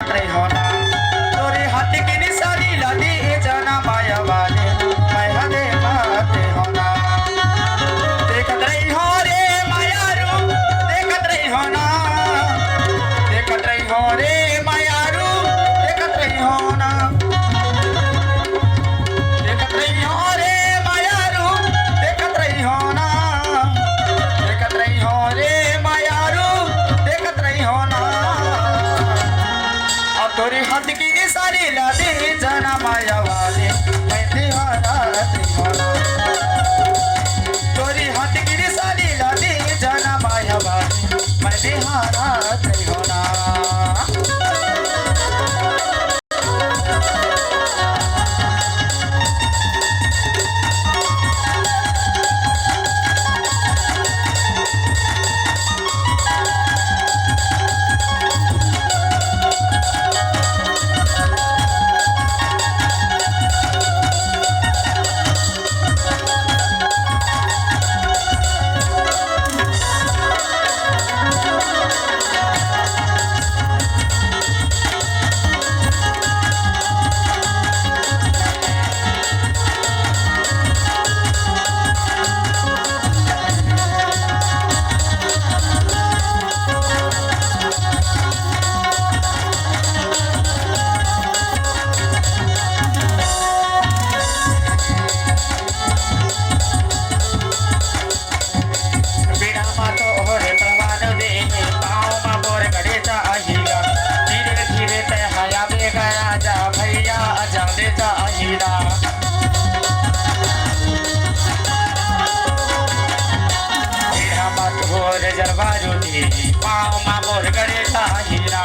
देखत रही हो ना तोरे हाथ की निशानी लादी जाना माया वाले मैं हदे माते हो ना देखत रही हो रे माया रू देखत रही हो ना देखत रही हो रे माया रू देखत रही हो ना देखत रही हो रे माया रू देखत रही हो ना देखत रही हो रे माया रू देखत रही हो ना अब तोरी हाथ की निशानी ला दे जाना माया वाले मैं दीवाना दीवाना तोरी हाथ की निशानी ला दे जाना माया वाले मैं दीवाना दीवाना जरबाजो पाँव मा मोर करे हीरा